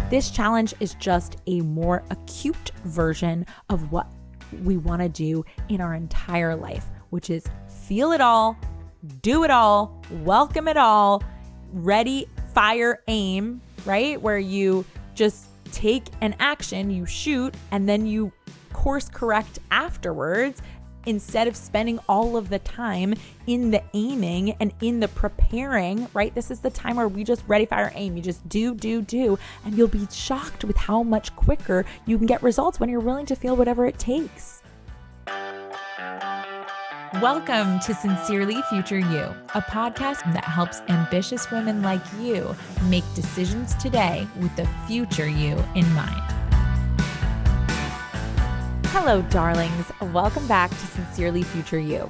This challenge is just a more acute version of what we want to do in our entire life, which is feel it all, do it all, welcome it all, ready, fire, aim, right? Where you just take an action, you shoot, and then you course correct afterwards instead of spending all of the time in the aiming and in the preparing, right? This is the time where we just ready, fire, aim. You just do, and you'll be shocked with how much quicker you can get results when you're willing to feel whatever it takes. Welcome to Sincerely Future You, a podcast that helps ambitious women like you make decisions today with the future you in mind. Hello, darlings. Welcome back to Sincerely Future You.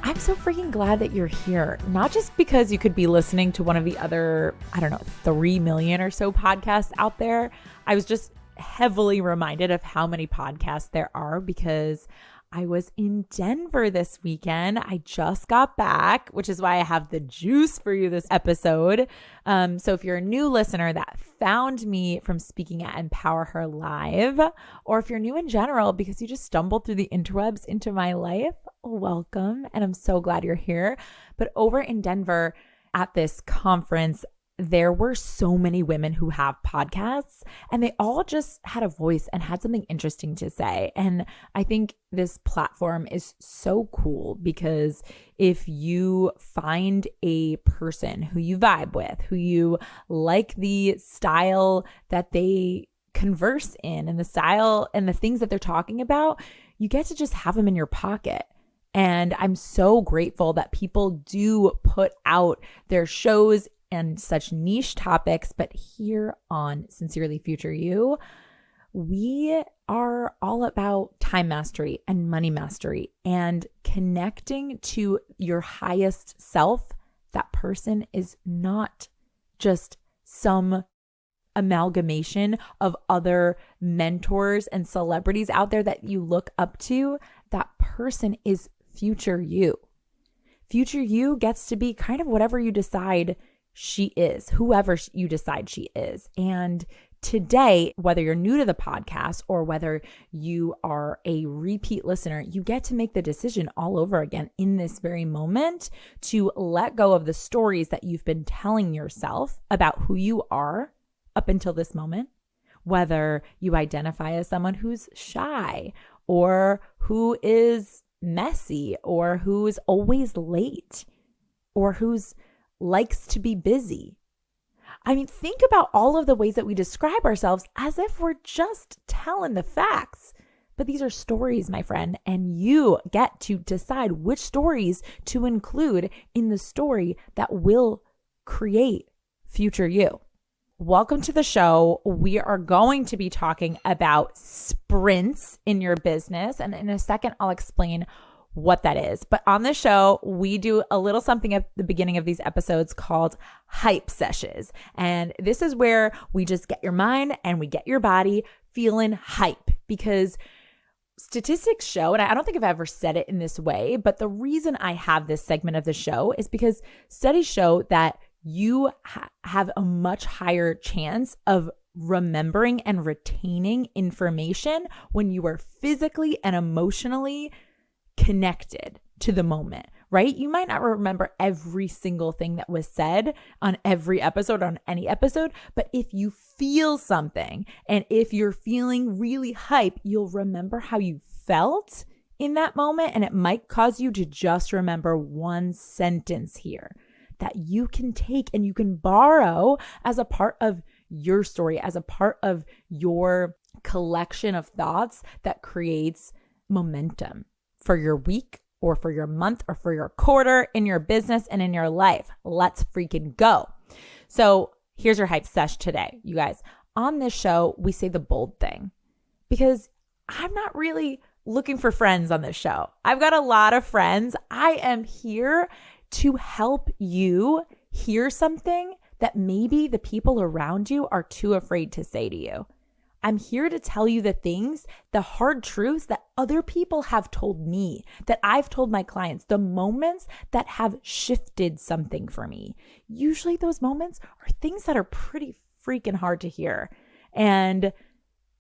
I'm so freaking glad that you're here, not just because you could be listening to one of the other, 3 million or so podcasts out there. I was just heavily reminded of how many podcasts there are because I was in Denver this weekend. I just got back, which is why I have the juice for you this episode. So if you're a new listener that found me from speaking at Empower Her Live, or if you're new in general because you just stumbled through the interwebs into my life, welcome. And I'm so glad you're here. But over in Denver at this conference, there were so many women who have podcasts and they all just had a voice and had something interesting to say. And I think this platform is so cool because if you find a person who you vibe with, who you like the style that they converse in and the style and the things that they're talking about, you get to just have them in your pocket. And I'm so grateful that people do put out their shows and such niche topics, but here on Sincerely Future You, we are all about time mastery and money mastery and connecting to your highest self. That person is not just some amalgamation of other mentors and celebrities out there that you look up to. That person is future you. Future you gets to be kind of whatever you decide she is, whoever you decide she is. And today, whether you're new to the podcast or whether you are a repeat listener, you get to make the decision all over again in this very moment to let go of the stories that you've been telling yourself about who you are up until this moment, whether you identify as someone who's shy or who is messy or who's always late or who's likes to be busy. I mean, think about all of the ways that we describe ourselves as if we're just telling the facts. But these are stories, my friend, and you get to decide which stories to include in the story that will create future you. Welcome to the show. We are going to be talking about sprints in your business. And in a second, I'll explain what that is. But on the show, we do a little something at the beginning of these episodes called hype sessions. And this is where we just get your mind and we get your body feeling hype because statistics show, and I don't think I've ever said it in this way, but the reason I have this segment of the show is because studies show that you have a much higher chance of remembering and retaining information when you are physically and emotionally connected to the moment, right? You might not remember every single thing that was said on every episode, on any episode, but if you feel something and if you're feeling really hype, you'll remember how you felt in that moment. And it might cause you to just remember one sentence here that you can take and you can borrow as a part of your story, as a part of your collection of thoughts that creates momentum for your week or for your month or for your quarter in your business and in your life. Let's freaking go. So here's your hype sesh today, you guys. On this show, we say the bold thing because I'm not really looking for friends on this show. I've got a lot of friends. I am here to help you hear something that maybe the people around you are too afraid to say to you. I'm here to tell you the things, the hard truths that other people have told me, that I've told my clients, the moments that have shifted something for me. Usually those moments are things that are pretty freaking hard to hear. And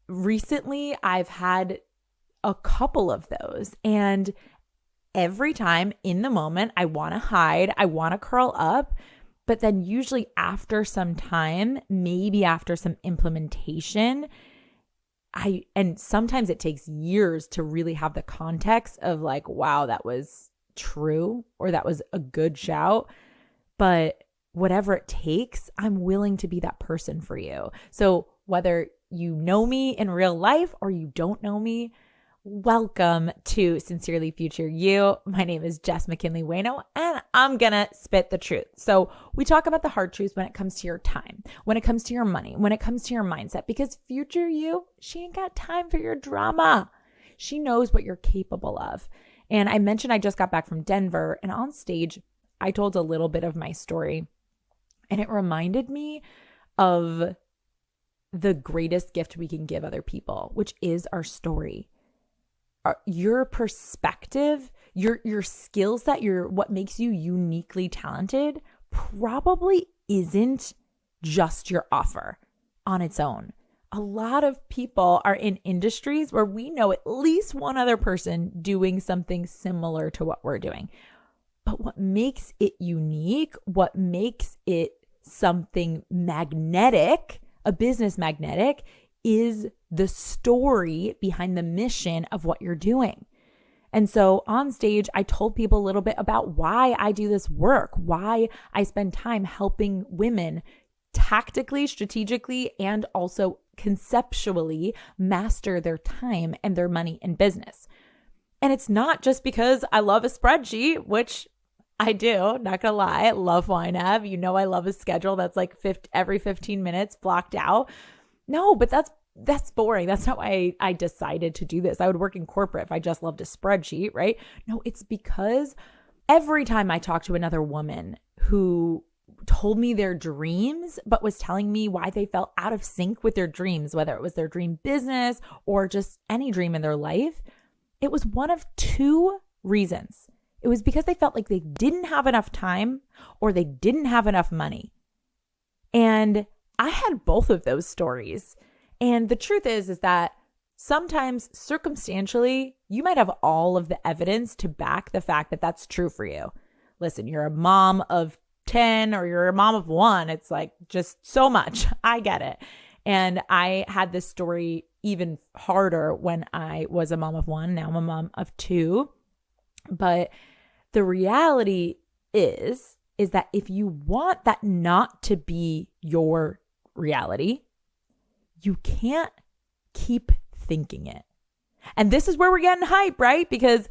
recently I've had a couple of those, and every time in the moment, I want to hide, I want to curl up, but then usually after some time, maybe after some implementation, and sometimes it takes years to really have the context of like, wow, that was true, or that was a good shout. But whatever it takes, I'm willing to be that person for you. So whether you know me in real life or you don't know me, welcome to Sincerely Future You. My name is Jess McKinley Wayno, and I'm gonna spit the truth. So we talk about the hard truths when it comes to your time, when it comes to your money, when it comes to your mindset, because future you, she ain't got time for your drama. She knows what you're capable of. And I mentioned I just got back from Denver, and on stage, I told a little bit of my story, and it reminded me of the greatest gift we can give other people, which is our story. Your perspective, your skill set, what makes you uniquely talented probably isn't just your offer on its own. A lot of people are in industries where we know at least one other person doing something similar to what we're doing. But what makes it unique, what makes it something magnetic, a business magnetic, is the story behind the mission of what you're doing. And so on stage, I told people a little bit about why I do this work, why I spend time helping women tactically, strategically, and also conceptually master their time and their money in business. And it's not just because I love a spreadsheet, which I do, not gonna lie, I love YNAB. You know, I love a schedule that's like every 15 minutes blocked out. No, but that's boring. That's not why I decided to do this. I would work in corporate if I just loved a spreadsheet, right? No, it's because every time I talk to another woman who told me their dreams, but was telling me why they felt out of sync with their dreams, whether it was their dream business or just any dream in their life, it was one of two reasons. It was because they felt like they didn't have enough time or they didn't have enough money. And I had both of those stories. And the truth is that sometimes circumstantially, you might have all of the evidence to back the fact that that's true for you. Listen, you're a mom of 10 or you're a mom of 1. It's like just so much. I get it. And I had this story even harder when I was a mom of 1. Now I'm a mom of 2. But the reality is that if you want that not to be your reality, you can't keep thinking it. And this is where we're getting hype, right? Because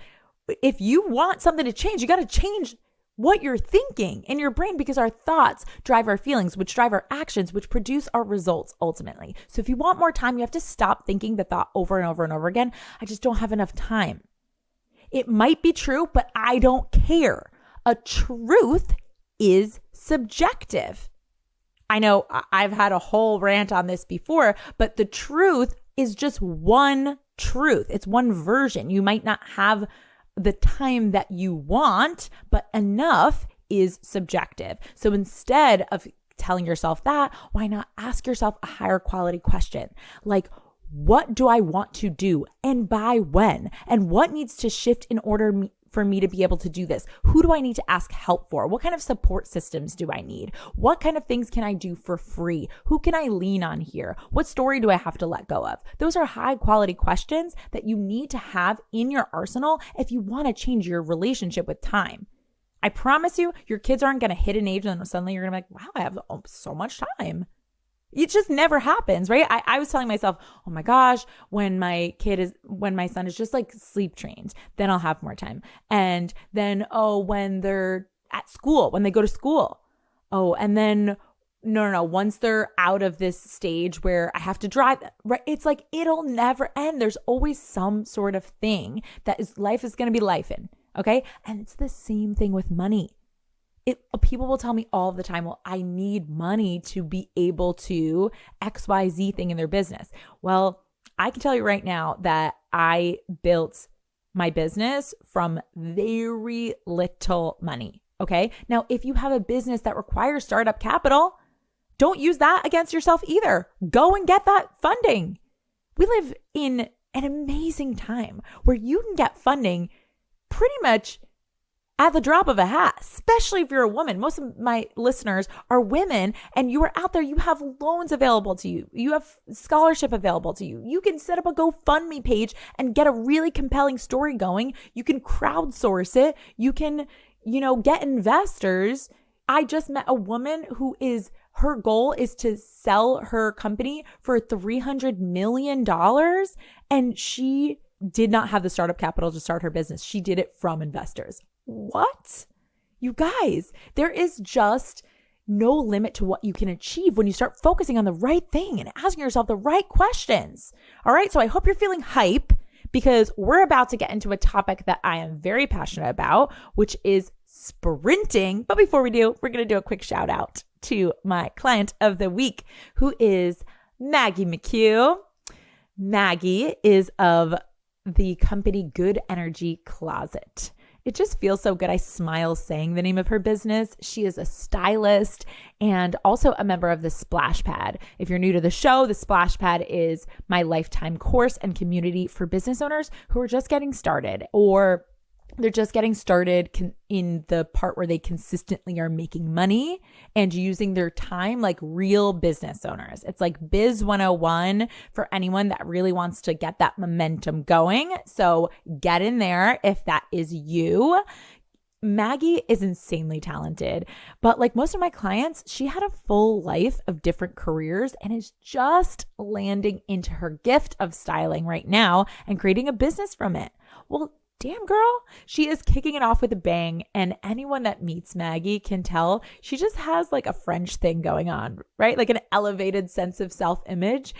if you want something to change, you got to change what you're thinking in your brain, because our thoughts drive our feelings, which drive our actions, which produce our results ultimately. So if you want more time, you have to stop thinking the thought over and over and over again. I just don't have enough time. It might be true, but I don't care. A truth is subjective. I know I've had a whole rant on this before, but the truth is just one truth. It's one version. You might not have the time that you want, but enough is subjective. So instead of telling yourself that, why not ask yourself a higher quality question? Like, what do I want to do and by when? And what needs to shift in order for me to be able to do this? Who do I need to ask help for? What kind of support systems do I need? What kind of things can I do for free? Who can I lean on here? What story do I have to let go of? Those are high quality questions that you need to have in your arsenal if you want to change your relationship with time. I promise you, your kids aren't going to hit an age and then suddenly you're going to be like, wow, I have so much time. It just never happens, right? I was telling myself, oh my gosh, when my son is just like sleep trained, then I'll have more time. And then, when they're at school, when they go to school. And then, no, once they're out of this stage where I have to drive, right? It's like, it'll never end. There's always some sort of thing life is going to be life in, okay? And it's the same thing with money. People will tell me all the time, well, I need money to be able to XYZ thing in their business. Well, I can tell you right now that I built my business from very little money. Okay. Now, if you have a business that requires startup capital, don't use that against yourself either. Go and get that funding. We live in an amazing time where you can get funding pretty much at the drop of a hat, especially if you're a woman. Most of my listeners are women, and you are out there, you have loans available to you. You have scholarship available to you. You can set up a GoFundMe page and get a really compelling story going. You can crowdsource it. You can, get investors. I just met a woman her goal is to sell her company for $300 million. And she did not have the startup capital to start her business. She did it from investors. What? You guys, there is just no limit to what you can achieve when you start focusing on the right thing and asking yourself the right questions. All right. So I hope you're feeling hype, because we're about to get into a topic that I am very passionate about, which is sprinting. But before we do, we're going to do a quick shout out to my client of the week, who is Maggie McHugh. Maggie is of the company Good Energy Closet. It just feels so good. I smile saying the name of her business. She is a stylist and also a member of the Splash Pad. If you're new to the show, the Splash Pad is my lifetime course and community for business owners who are just getting started, or they're just getting started in the part where they consistently are making money and using their time like real business owners. It's like Biz 101 for anyone that really wants to get that momentum going. So get in there if that is you. Maggie is insanely talented, but like most of my clients, she had a full life of different careers and is just landing into her gift of styling right now and creating a business from it. Well, damn girl, she is kicking it off with a bang. And anyone that meets Maggie can tell she just has like a French thing going on, right? Like an elevated sense of self-image.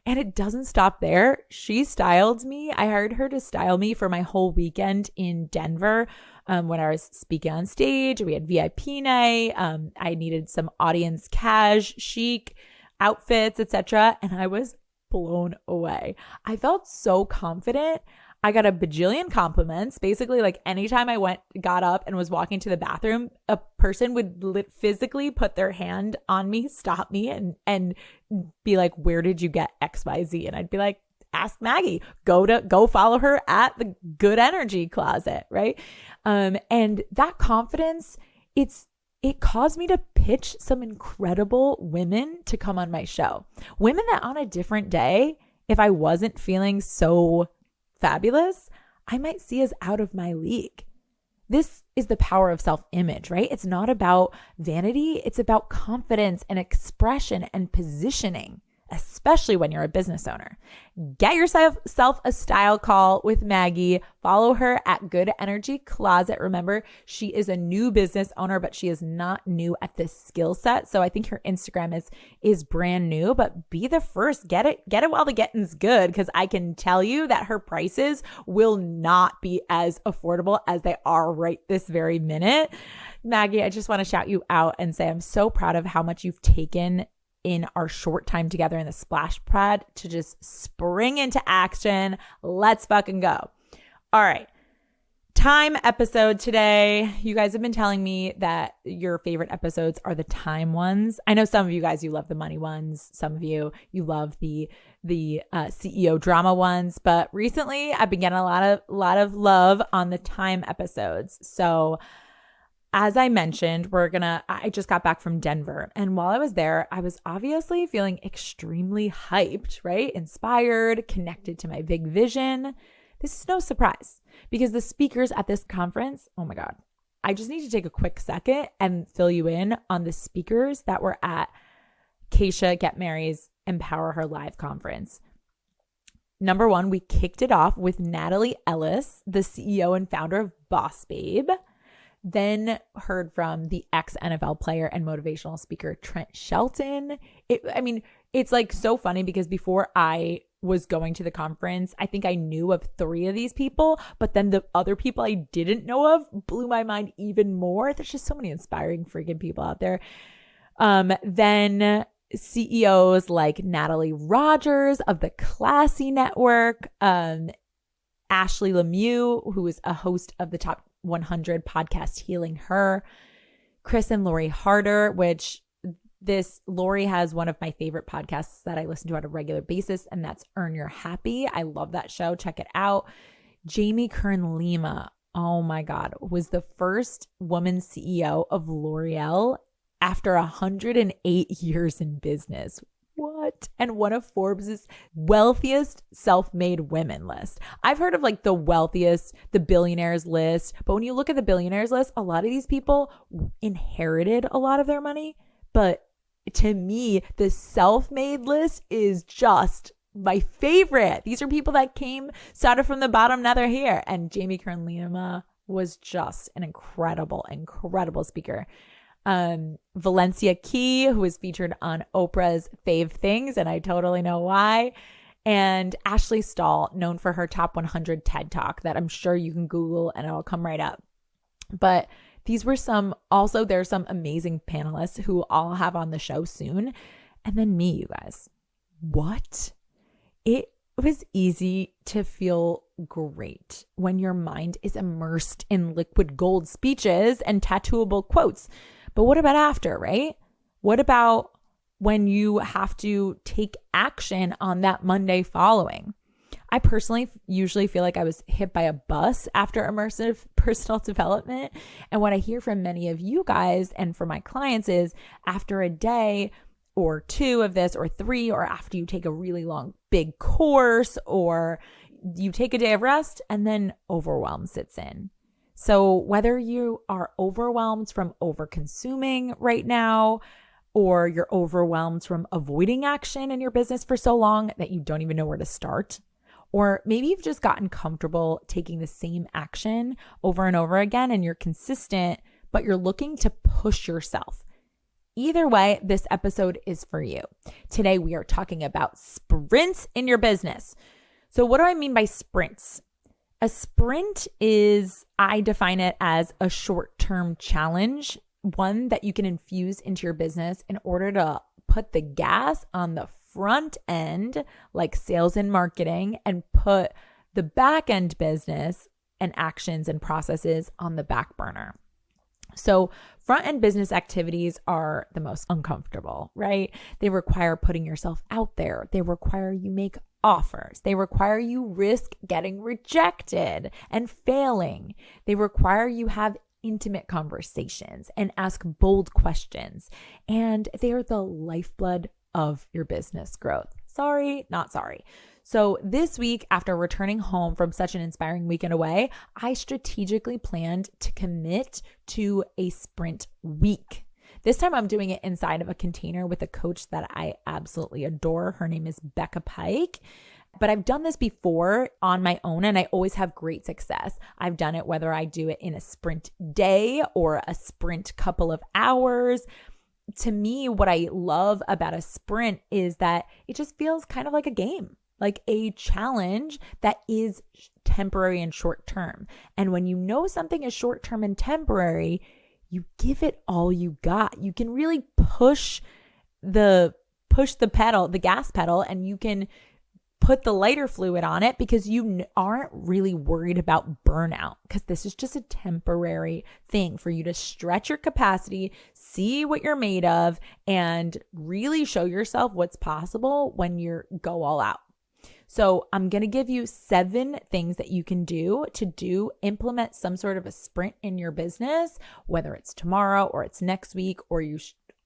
And it doesn't stop there. She styled me. I hired her to style me for my whole weekend in Denver when I was speaking on stage. We had VIP night. I needed some audience cash, chic outfits, etc. And I was blown away. I felt so confident. I got a bajillion compliments. Basically, like anytime I got up and was walking to the bathroom, a person would physically put their hand on me, stop me, and be like, "Where did you get XYZ?" And I'd be like, "Ask Maggie. Go follow her at the Good Energy Closet," right? And that confidence, it caused me to pitch some incredible women to come on my show. Women that on a different day, if I wasn't feeling so fabulous, I might see as out of my league. This is the power of self-image, right? It's not about vanity. It's about confidence and expression and positioning, especially when you're a business owner. Get yourself a style call with Maggie. Follow her at Good Energy Closet. Remember, she is a new business owner, but she is not new at this skill set. So I think her Instagram is brand new, but be the first. Get it while the getting's good, because I can tell you that her prices will not be as affordable as they are right this very minute. Maggie, I just want to shout you out and say I'm so proud of how much you've taken in our short time together in the Splash Pad to just spring into action. Let's fucking go. All right. Time episode today. You guys have been telling me that your favorite episodes are the time ones. I know some of you guys, you love the money ones. Some of you love the CEO drama ones. But recently I've been getting a lot of love on the time episodes. So as I mentioned, I just got back from Denver. And while I was there, I was obviously feeling extremely hyped, right? Inspired, connected to my big vision. This is no surprise because the speakers at this conference, oh my God, I just need to take a quick second and fill you in on the speakers that were at Keisha Get Mary's Empower Her Live conference. Number one, we kicked it off with Natalie Ellis, the CEO and founder of Boss Babe. Then heard from the ex-NFL player and motivational speaker, Trent Shelton. It's like so funny because before I was going to the conference, I think I knew of 3 of these people, but then the other people I didn't know of blew my mind even more. There's just so many inspiring freaking people out there. Then CEOs like Natalie Rogers of the Classy Network, Ashley Lemieux, who is a host of the Top 100 podcast Healing Her, Chris and Lori Harder, which Lori has one of my favorite podcasts that I listen to on a regular basis, and that's Earn Your Happy. I love that show. Check it out. Jamie Kern Lima, oh my God, was the first woman CEO of L'Oreal after 108 years in business. What? And one of Forbes' wealthiest self-made women list. I've heard of like the wealthiest, the billionaires list, but when you look at the billionaires list, a lot of these people inherited a lot of their money. But to me, the self-made list is just my favorite. These are people that started from the bottom, now they're here. And Jamie Kern Lima was just an incredible, incredible speaker. Valencia Key, who was featured on Oprah's Fave Things, and I totally know why. And Ashley Stahl, known for her Top 100 TED Talk that I'm sure you can Google and it'll come right up. But these were there's some amazing panelists who I'll have on the show soon. And then me, you guys. What? It was easy to feel great when your mind is immersed in liquid gold speeches and tattooable quotes. But what about after, right? What about when you have to take action on that Monday following? I personally usually feel like I was hit by a bus after immersive personal development. And what I hear from many of you guys and from my clients is after a day or two of this or three, or after you take a really long, big course, or you take a day of rest, and then overwhelm sits in. So whether you are overwhelmed from over-consuming right now, or you're overwhelmed from avoiding action in your business for so long that you don't even know where to start, or maybe you've just gotten comfortable taking the same action over and over again and you're consistent, but you're looking to push yourself. Either way, this episode is for you. Today, we are talking about sprints in your business. So what do I mean by sprints? A sprint is, I define it as a short-term challenge, one that you can infuse into your business in order to put the gas on the front end, like sales and marketing, and put the back end business and actions and processes on the back burner. So front end business activities are the most uncomfortable, right? They require putting yourself out there. They require you make offers. They require you risk getting rejected and failing. They require you have intimate conversations and ask bold questions. And they are the lifeblood of your business growth. Sorry, not sorry. So this week, after returning home from such an inspiring weekend away, I strategically planned to commit to a sprint week. This time I'm doing it inside of a container with a coach that I absolutely adore. Her name is Becca Pike. But I've done this before on my own and I always have great success. I've done it whether I do it in a sprint day or a sprint couple of hours. To me, what I love about a sprint is that it just feels kind of like a game, like a challenge that is temporary and short term. And when you know something is short term and temporary, you give it all you got. You can really push the pedal, the gas pedal, and you can put the lighter fluid on it because you aren't really worried about burnout, because this is just a temporary thing for you to stretch your capacity, see what you're made of, and really show yourself what's possible when you go all out. So I'm going to give you 7 things that you can do to implement some sort of a sprint in your business, whether it's tomorrow or it's next week, or you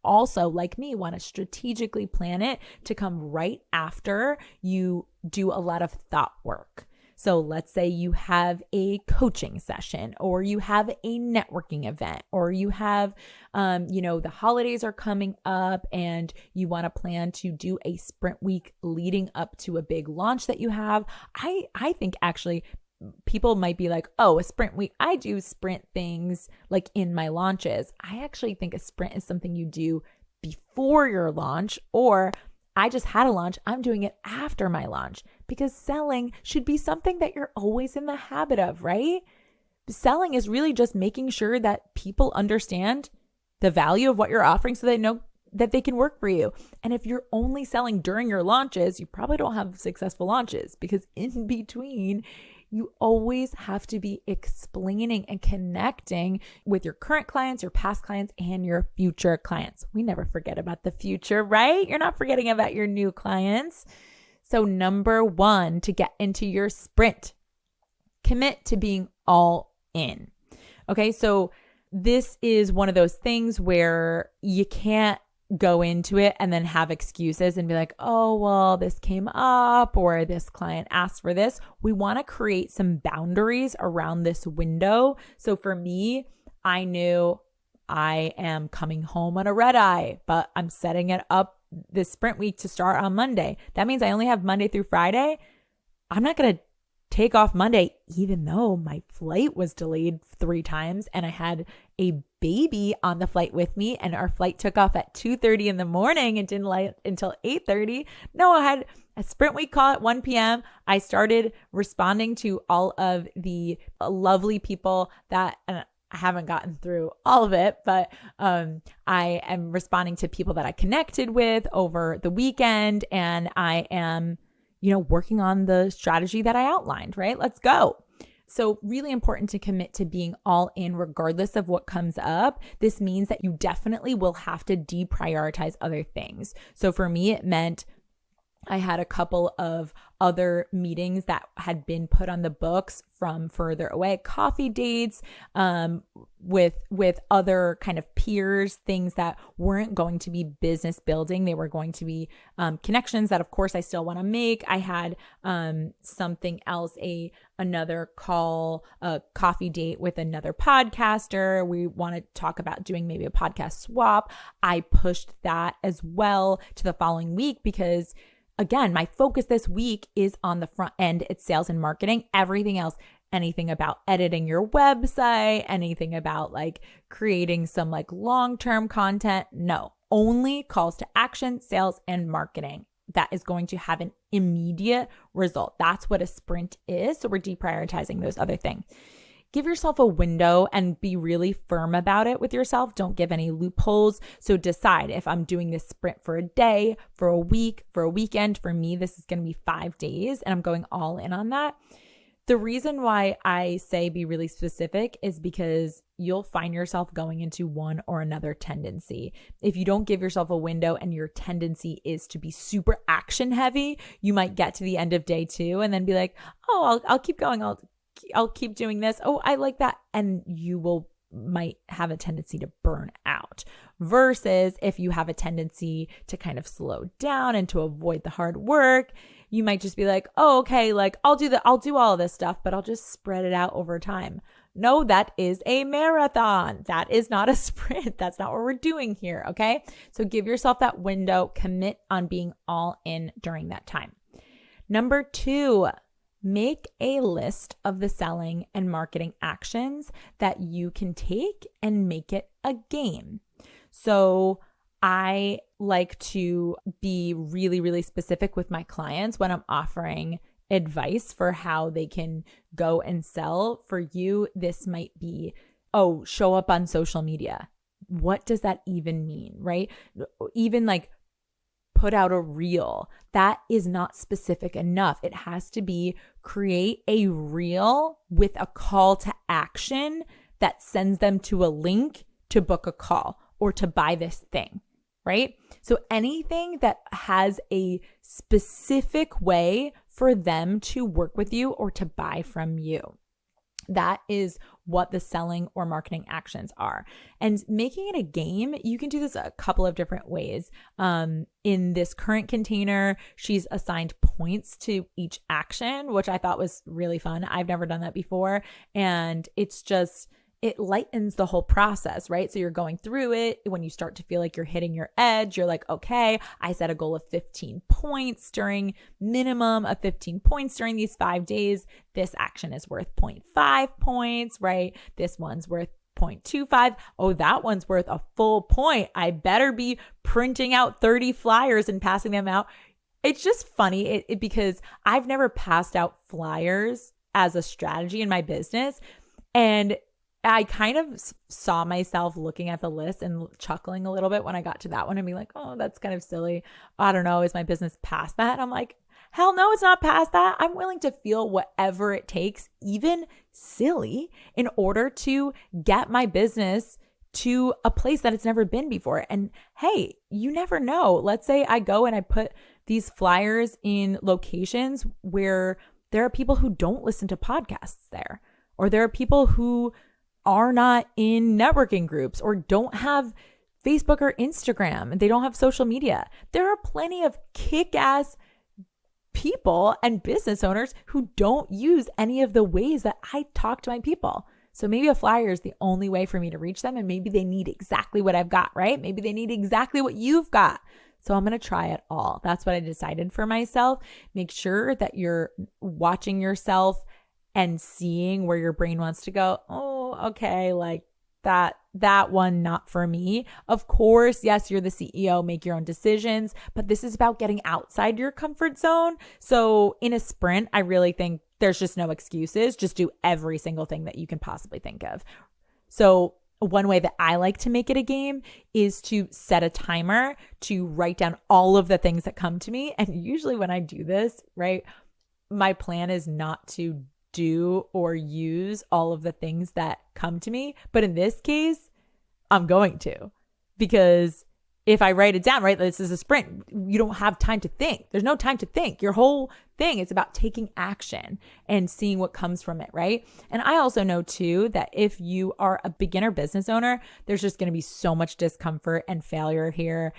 also, like me, want to strategically plan it to come right after you do a lot of thought work. So let's say you have a coaching session, or you have a networking event, or you have, the holidays are coming up and you want to plan to do a sprint week leading up to a big launch that you have. I think actually people might be like, oh, a sprint week. I do sprint things like in my launches. I actually think a sprint is something you do before your launch, or I just had a launch, I'm doing it after my launch, because selling should be something that you're always in the habit of, right? Selling is really just making sure that people understand the value of what you're offering so they know that they can work for you. And if you're only selling during your launches, you probably don't have successful launches, because in between You always have to be explaining and connecting with your current clients, your past clients, and your future clients. We never forget about the future, right? You're not forgetting about your new clients. So number one, to get into your sprint, commit to being all in. Okay, so this is one of those things where you can't go into it and then have excuses and be like, oh, well, this came up or this client asked for this. We want to create some boundaries around this window. So for me, I knew I am coming home on a red eye, but I'm setting it up this sprint week to start on Monday. That means I only have Monday through Friday. I'm not going to take off Monday, even though my flight was delayed 3 times and I had a baby on the flight with me and our flight took off at 2:30 in the morning and didn't land until 8:30. No, I had a sprint week call at 1 p.m. I started responding to all of the lovely people that, I haven't gotten through all of it, but I am responding to people that I connected with over the weekend, and I am working on the strategy that I outlined, right? Let's go. So really important to commit to being all in regardless of what comes up. This means that you definitely will have to deprioritize other things. So for me, it meant I had a couple of other meetings that had been put on the books from further away, coffee dates with other kind of peers, things that weren't going to be business building. They were going to be connections that, of course, I still want to make. I had something else, another call, a coffee date with another podcaster. We want to talk about doing maybe a podcast swap. I pushed that as well to the following week because, again, my focus this week is on the front end. It's sales and marketing. Everything else, anything about editing your website, anything about like creating some like long-term content. No, only calls to action, sales and marketing. That is going to have an immediate result. That's what a sprint is. So we're deprioritizing those other things. Give yourself a window and be really firm about it with yourself. Don't give any loopholes. So decide if I'm doing this sprint for a day, for a week, for a weekend. For me, this is going to be 5 days and I'm going all in on that. The reason why I say be really specific is because you'll find yourself going into one or another tendency. If you don't give yourself a window and your tendency is to be super action heavy, you might get to the end of day 2 and then be like, oh, I'll keep going. I'll keep doing this. Oh, I like that. And you might have a tendency to burn out versus if you have a tendency to kind of slow down and to avoid the hard work, you might just be like, oh, okay, like I'll do all of this stuff, but I'll just spread it out over time. No, that is a marathon. That is not a sprint. That's not what we're doing here. Okay. So give yourself that window, commit on being all in during that time. Number 2, make a list of the selling and marketing actions that you can take and make it a game. So I like to be really, really specific with my clients when I'm offering advice for how they can go and sell. For you, this might be, show up on social media. What does that even mean, right? Even like put out a reel. That is not specific enough. It has to be create a reel with a call to action that sends them to a link to book a call or to buy this thing, right? So anything that has a specific way for them to work with you or to buy from you. That is what the selling or marketing actions are. And making it a game, you can do this a couple of different ways. In this current container, she's assigned points to each action, which I thought was really fun. I've never done that before. And it lightens the whole process, right? So you're going through it. When you start to feel like you're hitting your edge, you're like, okay, I set a goal of 15 points minimum of 15 points during these 5 days. This action is worth 0.5 points, right? This one's worth 0.25. Oh, that one's worth a full point. I better be printing out 30 flyers and passing them out. It's just funny because I've never passed out flyers as a strategy in my business. And I kind of saw myself looking at the list and chuckling a little bit when I got to that one and be like, oh, that's kind of silly. I don't know. Is my business past that? And I'm like, Hell no, it's not past that. I'm willing to feel whatever it takes, even silly, in order to get my business to a place that it's never been before. And hey, you never know. Let's say I go and I put these flyers in locations where there are people who don't listen to podcasts there, or there are people who are not in networking groups or don't have Facebook or Instagram and they don't have social media. There are plenty of kick-ass people and business owners who don't use any of the ways that I talk to my people. So maybe a flyer is the only way for me to reach them, and maybe they need exactly what I've got, right? Maybe they need exactly what you've got. So I'm going to try it all. That's what I decided for myself. Make sure that you're watching yourself and seeing where your brain wants to go. Oh, okay, like that one, not for me. Of course, yes, you're the CEO, make your own decisions, but this is about getting outside your comfort zone. So in a sprint, I really think there's just no excuses. Just do every single thing that you can possibly think of. So one way that I like to make it a game is to set a timer to write down all of the things that come to me. And usually when I do this, right, my plan is not to do or use all of the things that come to me. But in this case, I'm going to, because if I write it down, right, this is a sprint, you don't have time to think. There's no time to think. Your whole thing is about taking action and seeing what comes from it, right? And I also know too that if you are a beginner business owner, there's just going to be so much discomfort and failure here.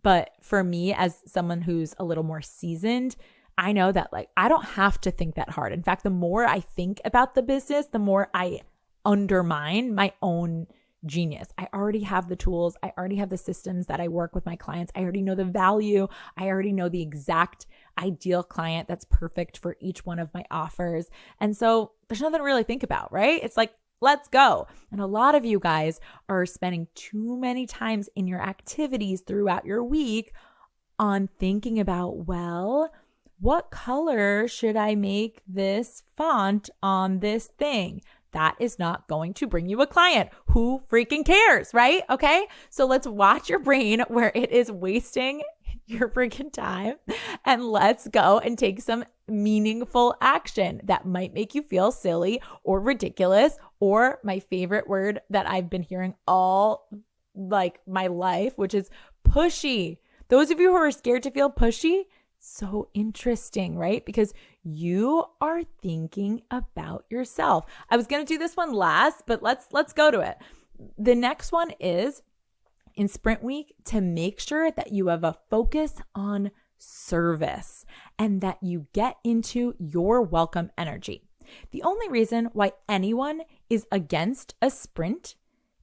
But for me, as someone who's a little more seasoned, I know that like I don't have to think that hard. In fact, the more I think about the business, the more I undermine my own genius. I already have the tools. I already have the systems that I work with my clients. I already know the value. I already know the exact ideal client that's perfect for each one of my offers. And so there's nothing to really think about, right? It's like, let's go. And a lot of you guys are spending too many times in your activities throughout your week on thinking about, well, what color should I make this font on this thing? That is not going to bring you a client. Who freaking cares, right? Okay. So let's watch your brain where it is wasting your freaking time, and let's go and take some meaningful action that might make you feel silly or ridiculous, or my favorite word that I've been hearing all like my life, which is pushy. Those of you who are scared to feel pushy, so interesting, right? Because you are thinking about yourself. I was going to do this one last, but let's go to it. The next one is in sprint week to make sure that you have a focus on service and that you get into your welcome energy. The only reason why anyone is against a sprint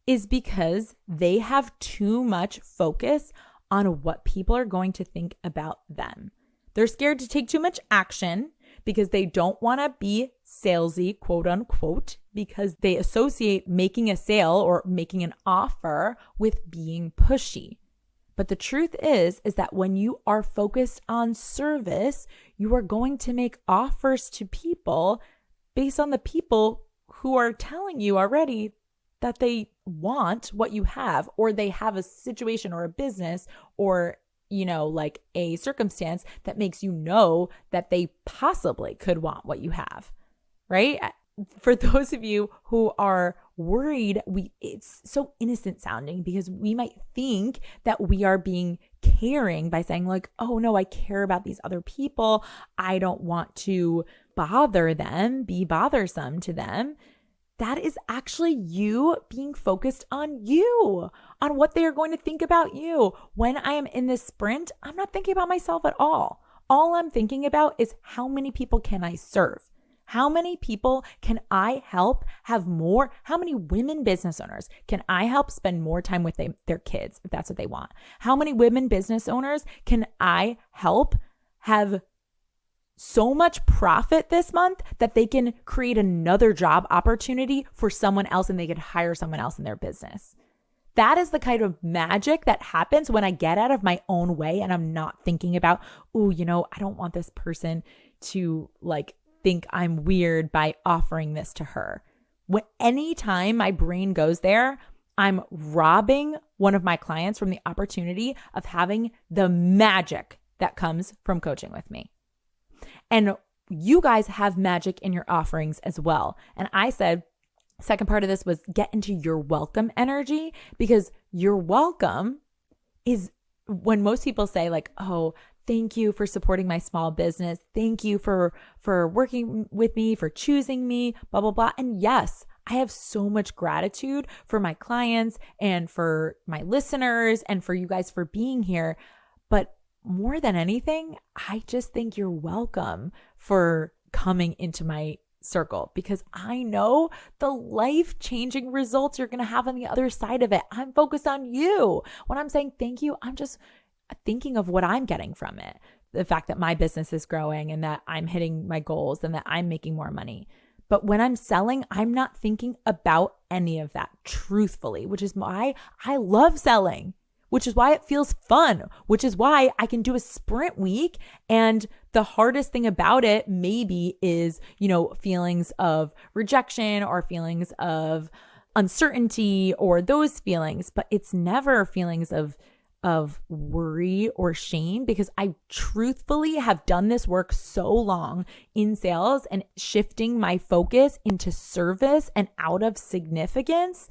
is because they have too much focus on what people are going to think about them. They're scared to take too much action because they don't want to be salesy, quote unquote, because they associate making a sale or making an offer with being pushy. But the truth is that when you are focused on service, you are going to make offers to people based on the people who are telling you already that they want what you have, or they have a situation or a business or like a circumstance that makes you know that they possibly could want what you have, right? For those of you who are worried, it's so innocent sounding because we might think that we are being caring by saying like, oh no, I care about these other people. I don't want to bother them, be bothersome to them. That is actually you being focused on you, on what they are going to think about you. When I am in this sprint, I'm not thinking about myself at all. All I'm thinking about is how many people can I serve? How many people can I help have more? How many women business owners can I help spend more time with their kids if that's what they want? How many women business owners can I help have so much profit this month that they can create another job opportunity for someone else and they could hire someone else in their business? That is the kind of magic that happens when I get out of my own way and I'm not thinking about, I don't want this person to like think I'm weird by offering this to her. Anytime my brain goes there, I'm robbing one of my clients from the opportunity of having the magic that comes from coaching with me. And you guys have magic in your offerings as well. And I said, second part of this was get into your welcome energy, because your welcome is when most people say like, oh, thank you for supporting my small business. Thank you for working with me, for choosing me, blah, blah, blah. And yes, I have so much gratitude for my clients and for my listeners and for you guys for being here. But more than anything, I just think you're welcome for coming into my circle, because I know the life-changing results you're going to have on the other side of it. I'm focused on you. When I'm saying thank you, I'm just thinking of what I'm getting from it. The fact that my business is growing and that I'm hitting my goals and that I'm making more money. But when I'm selling, I'm not thinking about any of that, truthfully, which is why I love selling, which is why it feels fun, which is why I can do a sprint week. And the hardest thing about it maybe is, feelings of rejection or feelings of uncertainty or those feelings, but it's never feelings of worry or shame, because I truthfully have done this work so long in sales and shifting my focus into service and out of significance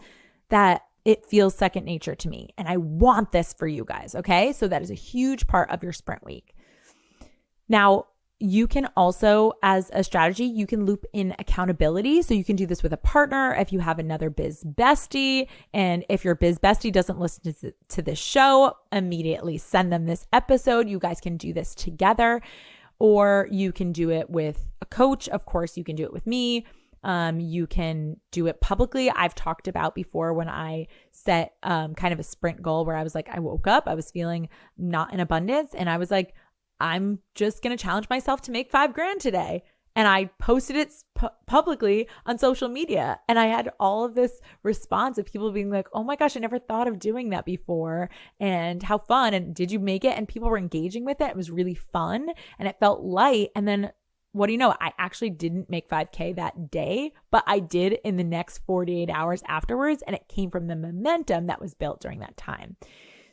that it feels second nature to me. And I want this for you guys. Okay. So that is a huge part of your sprint week. Now, you can also, as a strategy, you can loop in accountability. So you can do this with a partner if you have another biz bestie. And if your biz bestie doesn't listen to this show, immediately send them this episode. You guys can do this together, or you can do it with a coach. Of course, you can do it with me. You can do it publicly. I've talked about before when I set kind of a sprint goal where I was like, I woke up, I was feeling not in abundance. And I was like, I'm just going to challenge myself to make $5,000 today. And I posted it publicly on social media. And I had all of this response of people being like, oh my gosh, I never thought of doing that before. And how fun. And did you make it? And people were engaging with it. It was really fun and it felt light. And then what do you know? I actually didn't make 5K that day, but I did in the next 48 hours afterwards. And it came from the momentum that was built during that time.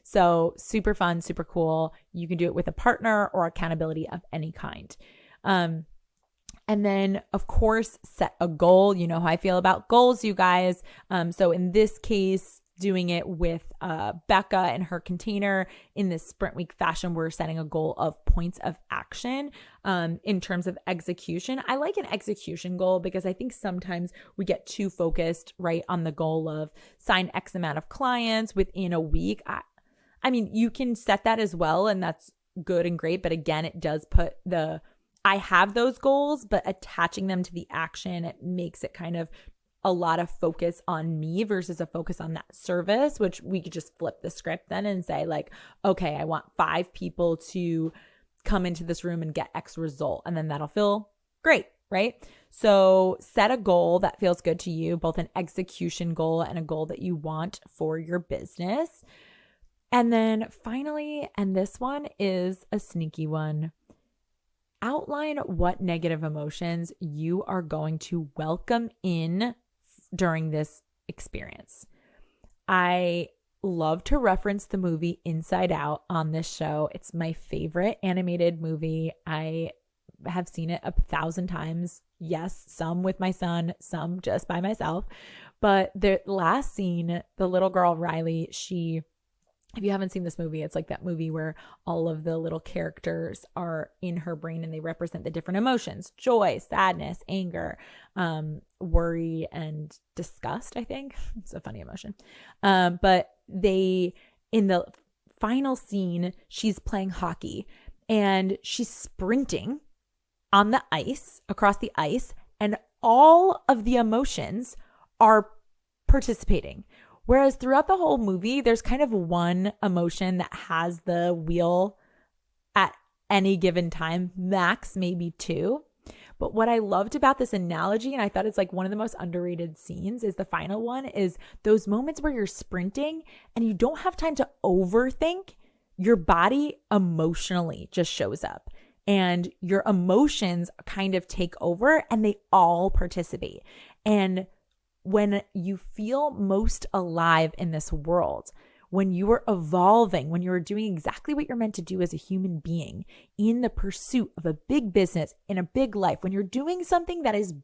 So super fun, super cool. You can do it with a partner or accountability of any kind. And then of course, set a goal. You know how I feel about goals, you guys. So in this case, doing it with Becca and her container in this sprint week fashion, we're setting a goal of points of action in terms of execution. I like an execution goal because I think sometimes we get too focused, right, on the goal of sign X amount of clients within a week. I mean, you can set that as well, and that's good and great. But again, it does put I have those goals, but attaching them to the action, it makes it kind of a lot of focus on me versus a focus on that service, which we could just flip the script then and say like, okay, I want 5 people to come into this room and get X result. And then that'll feel great, right? So set a goal that feels good to you, both an execution goal and a goal that you want for your business. And then finally, and this one is a sneaky one, outline what negative emotions you are going to welcome in during this experience. I love to reference the movie Inside Out on this show. It's my favorite animated movie. I have seen it 1,000 times. Yes, some with my son, some just by myself. But the last scene, the little girl Riley, if you haven't seen this movie, it's like that movie where all of the little characters are in her brain and they represent the different emotions: joy, sadness, anger, worry, and disgust, I think. It's a funny emotion. But in the final scene, she's playing hockey and she's sprinting on the ice, across the ice, and all of the emotions are participating. Whereas throughout the whole movie, there's kind of one emotion that has the wheel at any given time, max maybe 2. But what I loved about this analogy, and I thought it's like one of the most underrated scenes, is the final one, is those moments where you're sprinting and you don't have time to overthink. Your body emotionally just shows up and your emotions kind of take over and they all participate. And when you feel most alive in this world, when you are evolving, when you're doing exactly what you're meant to do as a human being in the pursuit of a big business, in a big life, when you're doing something that is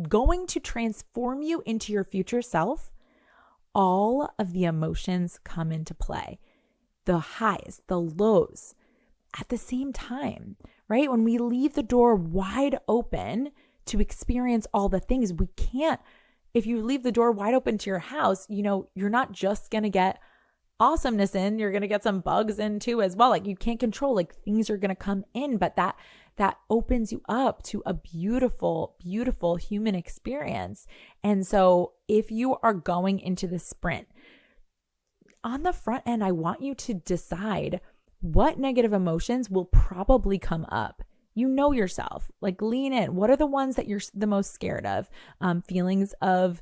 going to transform you into your future self, all of the emotions come into play. The highs, the lows, at the same time, right? When we leave the door wide open to experience all the things, we can't, if you leave the door wide open to your house, you're not just going to get awesomeness in, you're going to get some bugs in too as well. Like you can't control, like things are going to come in, but that opens you up to a beautiful, beautiful human experience. And so if you are going into the sprint, on the front end, I want you to decide what negative emotions will probably come up. You know yourself, like lean in. What are the ones that you're the most scared of? Feelings of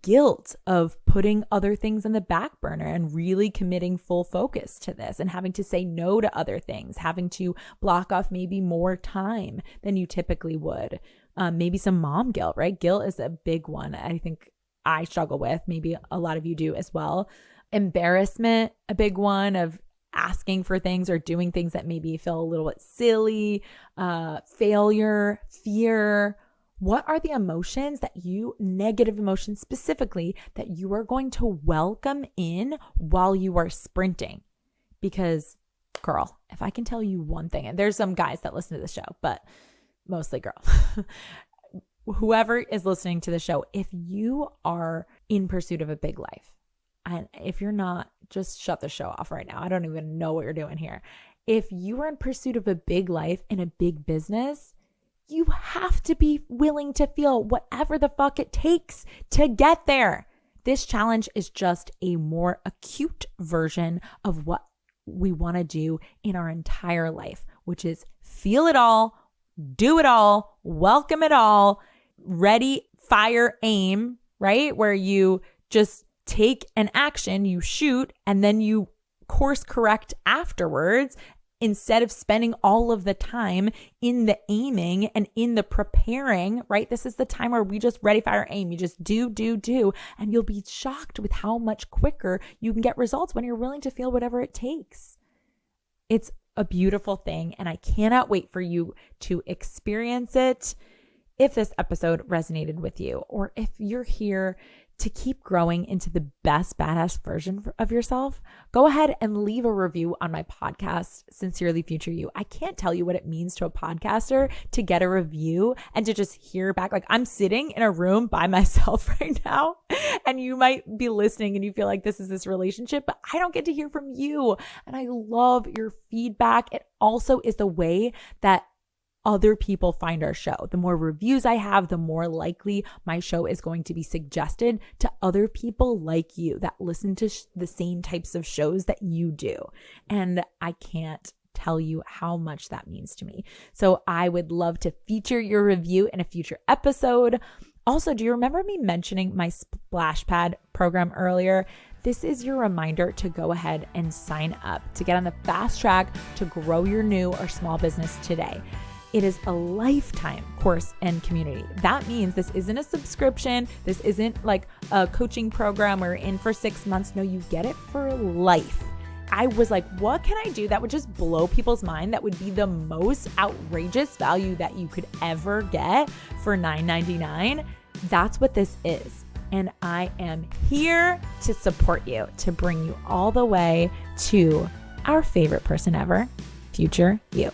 guilt, of putting other things in the back burner and really committing full focus to this and having to say no to other things, having to block off maybe more time than you typically would. Maybe some mom guilt, right? Guilt is a big one. I think I struggle with, maybe a lot of you do as well. Embarrassment, a big one of asking for things or doing things that maybe feel a little bit silly, failure, fear. What are the emotions negative emotions specifically, that you are going to welcome in while you are sprinting? Because girl, if I can tell you one thing, and there's some guys that listen to the show, but mostly girl, whoever is listening to the show, if you are in pursuit of a big life, and if you're not, just shut the show off right now. I don't even know what you're doing here. If you are in pursuit of a big life and a big business, you have to be willing to feel whatever the fuck it takes to get there. This challenge is just a more acute version of what we want to do in our entire life, which is feel it all, do it all, welcome it all, ready, fire, aim, right? Where you just take an action, you shoot, and then you course correct afterwards, instead of spending all of the time in the aiming and in the preparing, right? This is the time where we just ready, fire, aim. You just do, and you'll be shocked with how much quicker you can get results when you're willing to feel whatever it takes. It's a beautiful thing, and I cannot wait for you to experience it. If this episode resonated with you, or if you're here to keep growing into the best badass version of yourself, go ahead and leave a review on my podcast, Sincerely Future You. I can't tell you what it means to a podcaster to get a review and to just hear back. Like, I'm sitting in a room by myself right now, and you might be listening and you feel like this is this relationship, but I don't get to hear from you. And I love your feedback. It also is the way that other people find our show. The more reviews I have, the more likely my show is going to be suggested to other people like you that listen to the same types of shows that you do. And I can't tell you how much that means to me. So I would love to feature your review in a future episode. Also, do you remember me mentioning my Splash Pad program earlier? This is your reminder to go ahead and sign up to get on the fast track to grow your new or small business today. It is a lifetime course and community. That means this isn't a subscription. This isn't like a coaching program or in for 6 months. No, you get it for life. I was like, what can I do that would just blow people's mind? That would be the most outrageous value that you could ever get for $9.99. That's what this is. And I am here to support you, to bring you all the way to our favorite person ever, future you.